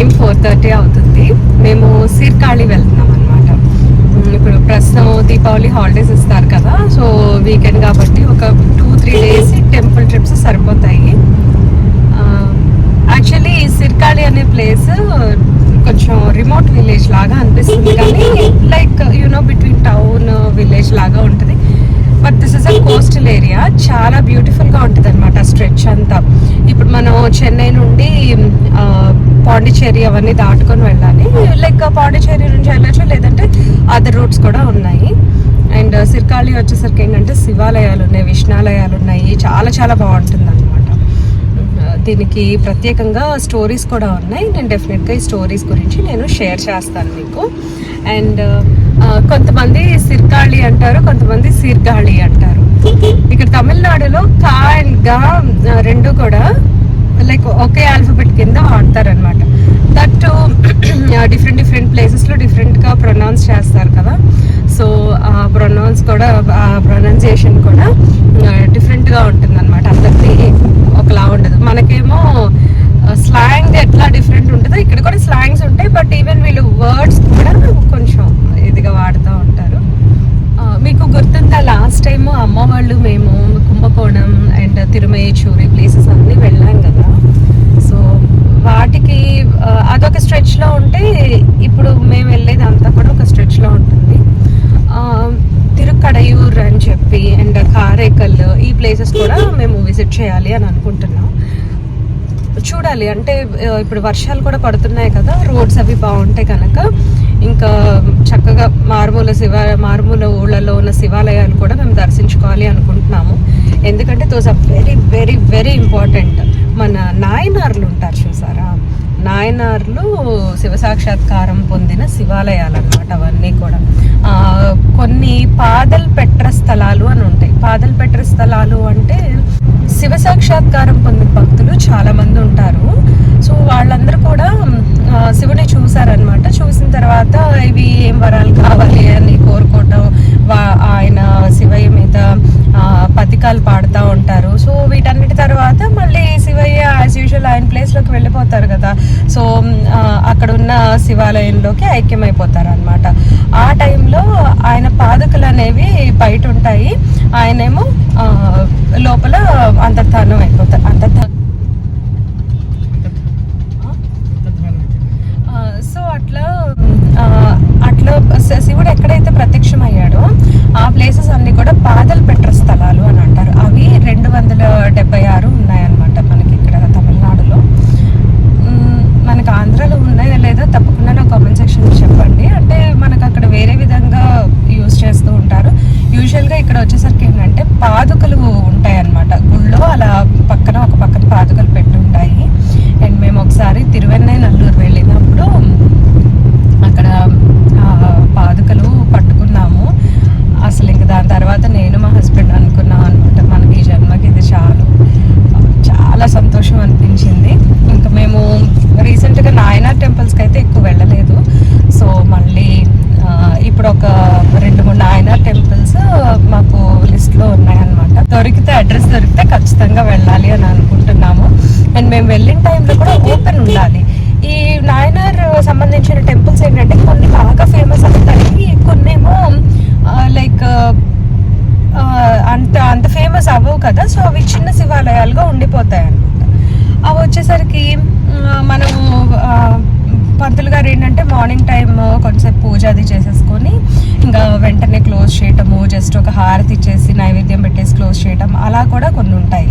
Time 4:30 అవుతుంది. మేము సీర్కాళి వెళ్తున్నాం అనమాట. ఇప్పుడు ప్రస్తుతం దీపావళి హాలిడేస్ ఇస్తారు కదా, సో వీకెండ్ కాబట్టి ఒక 2-3 డేస్ టెంపుల్ ట్రిప్స్ సరిపోతాయి. యాక్చువల్లీ సిర్కాళి అనే ప్లేస్ కొంచెం రిమోట్ విలేజ్ లాగా అనిపిస్తుంది, కానీ లైక్ బిట్వీన్ టౌన్ విలేజ్ లాగా ఉంటుంది. But this is a coastal area, చాలా బ్యూటిఫుల్గా ఉంటుంది అనమాట స్ట్రెచ్ అంతా. ఇప్పుడు మనం చెన్నై నుండి పాండిచ్చేరి అవన్నీ దాటుకొని వెళ్ళాలి. లైక్ పాండిచ్చేరి నుంచి వెళ్ళచ్చు, లేదంటే అదర్ రూట్స్ కూడా ఉన్నాయి. అండ్ సిర్కాళి వచ్చేసరికి ఏంటంటే శివాలయాలు ఉన్నాయి, విష్ణాలయాలు ఉన్నాయి, చాలా చాలా బాగుంటుంది అనమాట. దీనికి ప్రత్యేకంగా స్టోరీస్ కూడా ఉన్నాయి. నేను డెఫినెట్గా ఈ స్టోరీస్ గురించి నేను షేర్ చేస్తాను మీకు. అండ్ కొంతమంది సిర్కాళి అంటారు, కొంతమంది సిర్గాళి అంటారు. ఇక్కడ తమిళనాడులో కా అండ్ గా రెండు కూడా లైక్ ఒకే ఆల్ఫాబెట్ కింద వాడతారనమాట. దట్ డిఫరెంట్ ప్లేసెస్లో డిఫరెంట్గా ప్రొనౌన్స్ చేస్తారు కదా. సో ఆ ప్రొనౌన్సియేషన్ కూడా డిఫరెంట్గా ఉంటుంది అనమాట. అందరికీ ఒకలా ఉండదు. మనకేమో స్లాంగ్ ఎట్లా డిఫరెంట్ ఉంటుందో ఇక్కడ కూడా స్లాంగ్స్ ఉంటాయి. బట్ ఈవెన్ వీళ్ళు వర్డ్స్ కూడా కొంచెం ఇదిగా వాడుతూ ఉంటారు. మీకు గుర్తుందా, లాస్ట్ టైం అమ్మ వాళ్ళు మేము కుంభకోణం అండ్ తిరుమయేచూరి ప్లేసెస్ అన్నీ వెళ్ళాం కదా. సో వాటికి అదొక స్ట్రెచ్లో ఉంటే, ఇప్పుడు మేము వెళ్ళేది అంతా కూడా ఒక స్ట్రెచ్లో ఉంటుంది. తిరుక్కడయూర్ అని చెప్పి అండ్ కారైకల్, ఈ ప్లేసెస్ కూడా మేము విజిట్ చేయాలి అని అనుకుంటున్నాం. చూడాలి, అంటే ఇప్పుడు వర్షాలు కూడా పడుతున్నాయి కదా, రోడ్స్ అవి బాగుంటాయి కనుక ఇంకా చక్కగా మారుమూల ఊళ్ళలో ఉన్న శివాలయాలు కూడా మేము దర్శించుకోవాలి అనుకుంటున్నాము. ఎందుకంటే those are very very very important. మన నాయనార్లు ఉంటారు చూసారా, నాయనార్లు శివసాక్షాత్కారం పొందిన శివాలయాలు అనమాట అవన్నీ కూడా. కొన్ని పాదల్ పెట్ర స్థలాలు అని ఉంటాయి. పాదల్ పెట్ర స్థలాలు అంటే శివ సాక్షాత్కారం పొందిన భక్తులు చాలా మంది ఉంటారు. సో వాళ్ళందరూ కూడా శివుని చూసారనమాట. చూసిన తర్వాత ఇవి ఏం వరాలు కావాలి అని కోరుకోవటం, ఆయన శివయ్య మీద పతికాలు పాడుతూ ఉంటారు. సో వీటన్నిటి తర్వాత మళ్ళీ శివయ్య యాజ్ యూజువల్ ఆయన ప్లేస్లోకి వెళ్ళిపోతారు కదా. సో అక్కడ ఉన్న శివాలయంలోకి ఐక్యమైపోతారు అనమాట. ఆ టైంలో ఆయన పాదుకలు అనేవి బయట ఉంటాయి, ఆయనేమో లోపల అంతర్ధానం అయిపోతారు. సో అట్లా శివుడు ఎక్కడైతే ప్రత్యక్షమయ్యాడో ఆ ప్లేసెస్ అన్ని కూడా పాదల్ పెట్ర స్థలాలు అని అంటారు. అవి 276 ఉన్నాయన్నమాట మనకి ఇక్కడ తమిళనాడులో. మనకు ఆంధ్రాలో ఉన్నాయో లేదో తప్పకుండా నా కామెంట్ సెక్షన్లో చెప్పండి. అంటే మనకు అక్కడ వేరే విధంగా యూజ్ చేస్తూ ఉంటారు. యూజువల్గా ఇక్కడ వచ్చేసరికి ఏంటంటే పాదుకలు ఉంటాయి అన్నమాట. గుళ్ళో అలా ఒక పక్కన పాదుకలు పెట్టి ఉంటాయి. అండ్ మేము ఒకసారి తిరువెన్నైనల్లూరు వెళ్ళినప్పుడు అక్కడ పాదుకలు పట్టుకున్నాము. అసలు ఇంక దాని తర్వాత నేను మా హస్బెండ్ అనుకున్నాం అనమాట, మనకి ఈ జన్మకి ఇది చాలా సంతోషం అనిపించింది. ఇంకా మేము రీసెంట్గా నాయనార్ టెంపుల్స్కి అయితే ఎక్కువ వెళ్ళలేదు. సో మళ్ళీ ఇప్పుడు ఒక 2-3 నాయనార్ టెంపుల్స్ మాకు లిస్ట్లో ఉన్నాయన్నమాట. అడ్రస్ దొరికితే ఖచ్చితంగా వెళ్ళాలి అని అనుకుంటున్నాము. అండ్ మేము వెళ్ళిన టైంలో కూడా ఓపెన్ ఉండాలి. ఈ నాయనార్ సంబంధించిన టెంపుల్స్ ఏంటంటే కొన్ని బాగా ఫేమస్ అవుతాయి, కొన్నేమో లైక్ అంత ఫేమస్ అవ్వవు కదా. సో అవి చిన్న శివాలయాలుగా ఉండిపోతాయి అన్నమాట. అవి వచ్చేసరికి మనము పంతులు గారు ఏంటంటే మార్నింగ్ టైం కొంచెంసేపు పూజ అది చేసేసుకొని ఇంకా వెంటనే క్లోజ్ చేయటము, జస్ట్ ఒక హారతి ఇచ్చేసి నైవేద్యం పెట్టేసి క్లోజ్ చేయటం, అలా కూడా కొన్ని ఉంటాయి.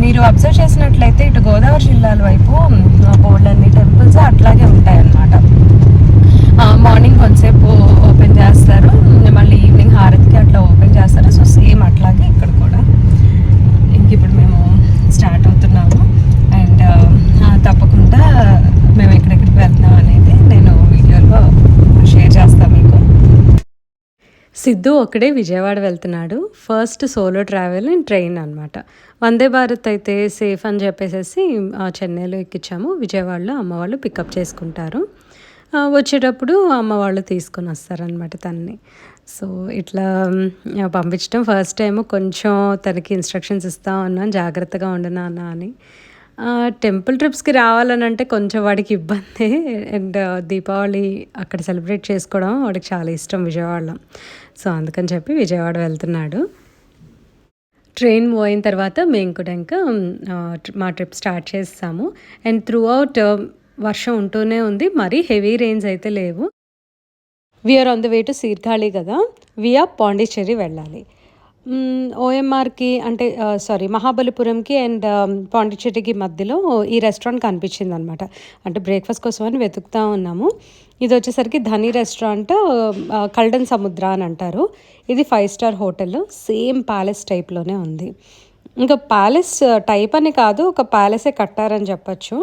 మీరు అబ్జర్వ్ చేసినట్లయితే ఇటు గోదావరి జిల్లాల వైపు బోల్డన్ని టెంపుల్స్ అట్లాగే ఉంటాయి అన్నమాట. మార్నింగ్ కొంతసేపు ఓపెన్ చేస్తారు, మళ్ళీ ఈవినింగ్ హారతికి అట్లా ఓపెన్ చేస్తారు. సో సేమ్ అట్లాగే ఇక్కడ కూడా. ఇంక ఇప్పుడు మేము స్టార్ట్ అవుతున్నాము. అండ్ తప్పకుండా మేము ఎక్కడెక్కడికి వెళ్తున్నాం అనేది నేను వీడియోలో షేర్ చేస్తాను మీకు. సిద్ధు ఒక్కడే విజయవాడ వెళ్తున్నాడు. First solo travel in train అనమాట. వందే భారత్ అయితే సేఫ్ అని చెప్పేసి చెన్నైలో ఎక్కించాము. విజయవాడలో అమ్మ వాళ్ళు పికప్ చేసుకుంటారు. వచ్చేటప్పుడు అమ్మ వాళ్ళు తీసుకొని వస్తారనమాట తనని. సో ఇట్లా పంపించడం ఫస్ట్ టైం కొంచెం తనకి ఇన్స్ట్రక్షన్స్ ఇస్తా ఉన్నాను, జాగ్రత్తగా ఉండు నాన్న అని. టెంపుల్ ట్రిప్స్‌కి రావాలనంటే కొంచెం వాడికి ఇబ్బందే. అండ్ దీపావళి అక్కడ సెలబ్రేట్ చేసుకోవడం వాడికి చాలా ఇష్టం విజయవాడలో. సో, అందుకని చెప్పి విజయవాడ వెళ్తున్నాడు. ట్రైన్ మూవ్ అయిన తర్వాత మేము కూడా ఇంకా మా ట్రిప్ స్టార్ట్ చేసేసాము. అండ్ త్రూ అవుట్ వర్షం ఉంటూనే ఉంది. మరీ హెవీ రెయిన్స్ అయితే లేవు. We're on the way to Sirkazhi కదా! వియా పాండిచ్చేరి వెళ్ళాలి. ఓఎంఆర్‌కి అంటే మహాబలిపురంకి అండ్ పాండిచ్చేరికి మధ్యలో ఈ రెస్టారెంట్ కనిపించిందనమాట. అంటే బ్రేక్‌ఫాస్ట్ కోసమని వెతుకుతా ఉన్నాము. ఇదొచ్చేసరికి ధని రెస్టారెంట్, కల్డన్ సముద్ర అని అంటారు. ఇది 5 స్టార్ హోటల్. సేమ్ ప్యాలెస్ టైప్‌లోనే ఉంది. ఇంకా ప్యాలెస్ టైప్ అని కాదు, ఒక ప్యాలెసే కట్టారని చెప్పొచ్చు.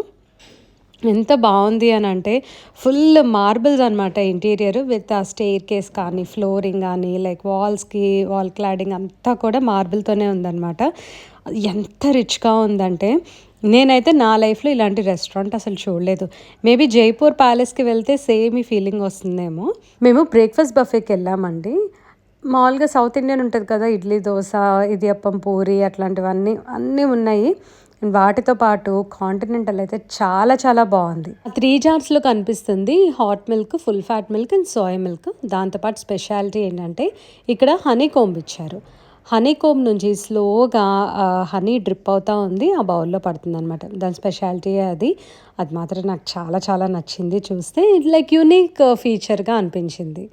ఎంత బాగుంది అని అంటే ఫుల్ మార్బుల్స్ అనమాట ఇంటీరియర్ విత్ ఆ స్టెయిర్ కేస్ కానీ ఫ్లోరింగ్ కానీ లైక్ వాల్ క్లాడింగ్ అంతా కూడా మార్బుల్తోనే ఉందన్నమాట. ఎంత రిచ్గా ఉందంటే నేనైతే నా లైఫ్లో ఇలాంటి రెస్టారెంట్ అసలు చూడలేదు. మేబీ జైపూర్ ప్యాలెస్కి వెళ్తే సేమ్ ఈ ఫీలింగ్ వస్తుందేమో. మేము బ్రేక్ఫాస్ట్ బఫేకి వెళ్ళామండి. మామూలుగా సౌత్ ఇండియన్ ఉంటుంది కదా, ఇడ్లీ దోశ, ఇడియప్పం, పూరి అట్లాంటివన్నీ అన్నీ ఉన్నాయి. వాటితో పాటు కాంటినెంటల్ అయితే చాలా చాలా బాగుంది. 3 జార్స్లో కనిపిస్తుంది hot milk, full fat milk and soya milk. దాంతోపాటు స్పెషాలిటీ ఏంటంటే ఇక్కడ హనీ కోంబ్ ఇచ్చారు. హనీ కోంబ్ నుంచి స్లోగా హనీ డ్రిప్ అవుతూ ఉంది, ఆ బౌల్లో పడుతుంది అనమాట. దాని స్పెషాలిటీ అది మాత్రం నాకు చాలా చాలా నచ్చింది. చూస్తే లైక్ యూనిక్ ఫీచర్గా అనిపించింది.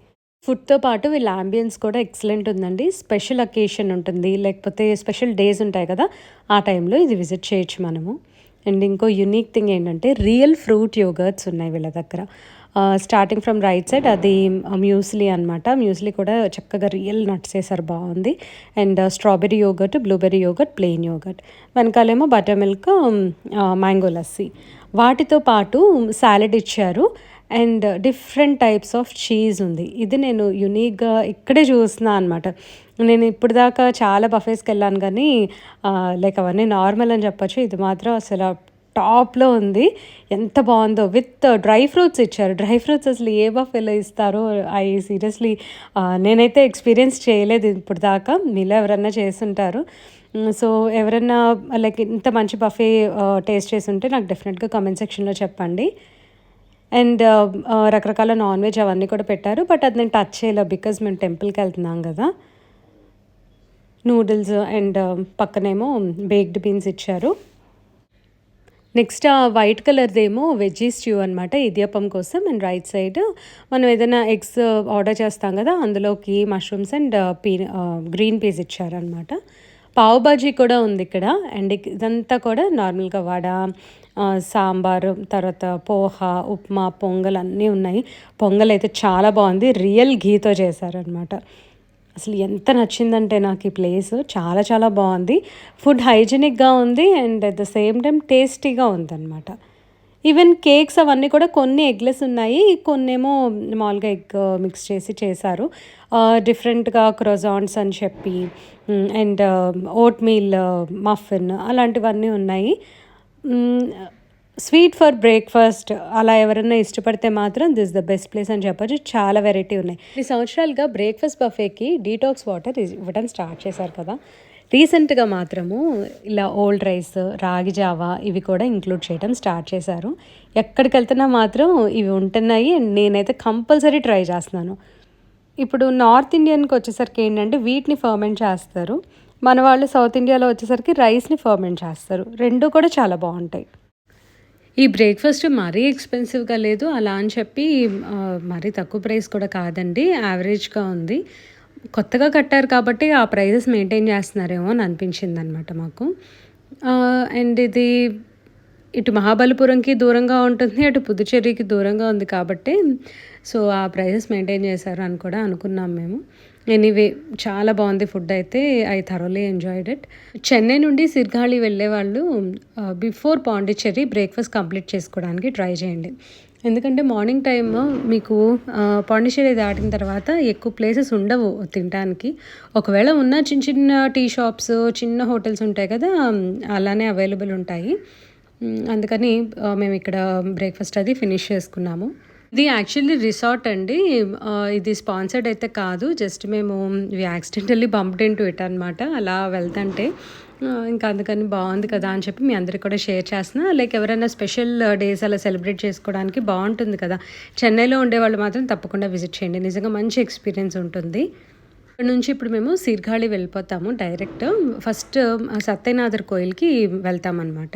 ఫుడ్తో పాటు వీళ్ళ యాంబియన్స్ కూడా ఎక్సలెంట్ ఉందండి. స్పెషల్ అకేషన్ ఉంటుంది, లేకపోతే స్పెషల్ డేస్ ఉంటాయి కదా, ఆ టైంలో ఇది విజిట్ చేయొచ్చు మనము. అండ్ ఇంకో యూనిక్ థింగ్ ఏంటంటే రియల్ ఫ్రూట్ యోగర్ట్స్ ఉన్నాయి వీళ్ళ దగ్గర. స్టార్టింగ్ ఫ్రమ్ రైట్ సైడ్ అది మ్యూస్లీ అనమాట. మ్యూస్లీ కూడా చక్కగా రియల్ నట్స్ వేసారు, బాగుంది. And strawberry yogurt, blueberry yogurt, plain yogurt, వెనకాలేమో బటర్ మిల్క్, మ్యాంగో లస్సీ. వాటితో పాటు సాలెడ్ ఇచ్చారు and different types of cheese ఉంది. ఇది నేను యూనిక్గా ఇక్కడే చూస్తున్నా అనమాట. నేను ఇప్పుడు దాకా చాలా బఫేస్కి వెళ్ళాను కానీ లైక్ అవన్నీ నార్మల్ అని చెప్పచ్చు. ఇది మాత్రం అసలు టాప్లో ఉంది. ఎంత బాగుందో, విత్ డ్రై ఫ్రూట్స్ ఇచ్చారు. డ్రై ఫ్రూట్స్ అసలు ఏ బఫేలో ఇస్తారో సీరియస్లీ నేనైతే ఎక్స్పీరియన్స్ చేయలేదు ఇప్పుడు దాకా. మీలో ఎవరన్నా చేస్తుంటారు. సో ఎవరన్నా లైక్ ఇంత మంచి బఫే టేస్ట్ చేసి ఉంటే నాకు డెఫినెట్గా కామెంట్ సెక్షన్లో చెప్పండి. అండ్ రకరకాల నాన్ వెజ్ అవన్నీ కూడా పెట్టారు. బట్ అది నేను టచ్ చేయలేదు బికాజ్ మేము టెంపుల్కి వెళ్తున్నాం కదా. నూడిల్స్ అండ్ పక్కనేమో బేక్డ్ బీన్స్ ఇచ్చారు. నెక్స్ట్ ఆ వైట్ కలర్దేమో వెజ్జీ స్ట్యూ అనమాట, ఇడియప్పం కోసం. అండ్ రైట్ సైడ్ మనం ఏదైనా ఎగ్స్ ఆర్డర్ చేస్తాం కదా, అందులోకి మష్రూమ్స్ అండ్ గ్రీన్ పీస్ ఇచ్చారనమాట. పావ్ బాజీ కూడా ఉంది ఇక్కడ. అండ్ ఇదంతా కూడా నార్మల్గా వడ, సాంబారు, తర్వాత పోహ, ఉప్మా, పొంగల్ అన్నీ ఉన్నాయి. పొంగల్ అయితే చాలా బాగుంది, రియల్ ఘీతో చేశారనమాట. అసలు ఎంత నచ్చిందంటే నాకు ఈ ప్లేస్ చాలా చాలా బాగుంది. ఫుడ్ హైజీనిక్గా ఉంది and at the same time టేస్టీగా ఉందన్నమాట. ఈవెన్ కేక్స్ అవన్నీ కూడా కొన్ని ఎగ్లెస్ ఉన్నాయి, కొన్నేమో మామూలుగా ఎగ్ మిక్స్ చేసి చేశారు. డిఫరెంట్గా క్రోజాన్స్ అని చెప్పి అండ్ ఓట్ మీల్ మఫిన్ అలాంటివన్నీ ఉన్నాయి. స్వీట్ ఫర్ బ్రేక్ఫాస్ట్ అలా ఎవరైనా ఇష్టపడితే మాత్రం దిస్ ద బెస్ట్ ప్లేస్ అని చెప్పొచ్చు. చాలా వెరైటీ ఉన్నాయి. ఈ సంవత్సరాలుగా బ్రేక్ఫాస్ట్ బఫేకి డీటాక్స్ వాటర్ ఇవ్వడం స్టార్ట్ చేశారు కదా. రీసెంట్గా మాత్రము ఇలా ఓల్డ్ రైస్, రాగి జావా ఇవి కూడా ఇంక్లూడ్ చేయడం స్టార్ట్ చేశారు. ఎక్కడికి వెళ్తున్నా మాత్రం ఇవి ఉంటున్నాయి అండ్ నేనైతే కంపల్సరీ ట్రై చేస్తున్నాను. ఇప్పుడు నార్త్ ఇండియన్కి వచ్చేసరికి ఏంటంటే వీటిని ఫర్మెంట్ చేస్తారు. మన వాళ్ళు సౌత్ ఇండియాలో వచ్చేసరికి రైస్ని ఫర్మెంట్ చేస్తారు. రెండు కూడా చాలా బాగుంటాయి. ఈ బ్రేక్ఫాస్ట్ మరీ ఎక్స్పెన్సివ్గా లేదు, అలా అని చెప్పి మరీ తక్కువ ప్రైస్ కూడా కాదండి, యావరేజ్గా ఉంది. కొత్తగా కట్టారు కాబట్టి ఆ ప్రైజెస్ మెయింటైన్ చేస్తున్నారేమో అని అనిపించింది అనమాట మాకు. అండ్ ఇది ఇటు మహాబలిపురంకి దూరంగా ఉంటుంది, అటు పుదుచ్చేరికి దూరంగా ఉంది కాబట్టి సో ఆ ప్రైజెస్ మెయింటైన్ చేశారు అని కూడా అనుకున్నాం మేము. ఎనీవే చాలా బాగుంది ఫుడ్ అయితే. I thoroughly enjoyed it. Chennai నుండి సిర్గాళి వెళ్ళే వాళ్ళు బిఫోర్ పాండిచ్చేరి బ్రేక్ఫాస్ట్ కంప్లీట్ చేసుకోవడానికి ట్రై చేయండి. ఎందుకంటే మార్నింగ్ టైమ్ మీకు పాండిచ్చేరి దాటిన తర్వాత ఎక్కువ ప్లేసెస్ ఉండవు తినడానికి. ఒకవేళ ఉన్న చిన్న చిన్న టీ షాప్స్, చిన్న హోటల్స్ ఉంటాయి కదా, అలానే అవైలబుల్ ఉంటాయి. అందుకని మేము ఇక్కడ బ్రేక్ఫాస్ట్ అది ఫినిష్ చేసుకున్నాము. ఇది యాక్చువల్లీ రిసార్ట్ అండి. ఇది స్పాన్సర్డ్ అయితే కాదు, జస్ట్ మేము యాక్సిడెంటల్లీ బంప్డ్ ఇంటూ ఇట్ అనమాట. అలా వెళ్తుంటే ఇంకా అందుకని బాగుంది కదా అని చెప్పి మీ అందరికి కూడా షేర్ చేస్తున్నా. లైక్ ఎవరైనా స్పెషల్ డేస్ అలా సెలబ్రేట్ చేసుకోవడానికి బాగుంటుంది కదా. చెన్నైలో ఉండేవాళ్ళు మాత్రం తప్పకుండా విజిట్ చేయండి, నిజంగా మంచి ఎక్స్పీరియన్స్ ఉంటుంది. ఇక్కడ నుంచి ఇప్పుడు మేము సీర్ఘాళి వెళ్ళిపోతాము డైరెక్ట్. ఫస్ట్ సత్యనాథర్ కోయిల్కి వెళ్తామన్నమాట.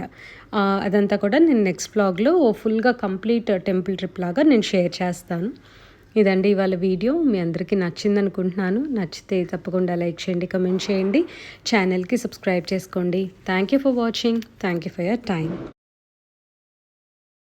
అదంతా కూడా నేను నెక్స్ట్ వ్లాగ్లో ఫుల్గా కంప్లీట్ టెంపుల్ ట్రిప్ లాగా నేను షేర్ చేస్తాను. ఇదండి ఇవాళ వీడియో. మీ అందరికీ నచ్చింది అనుకుంటున్నాను. నచ్చితే తప్పకుండా లైక్ చేయండి, కమెంట్ చేయండి, ఛానల్కి సబ్స్క్రైబ్ చేసుకోండి. Thank you for watching. Thank you for your time.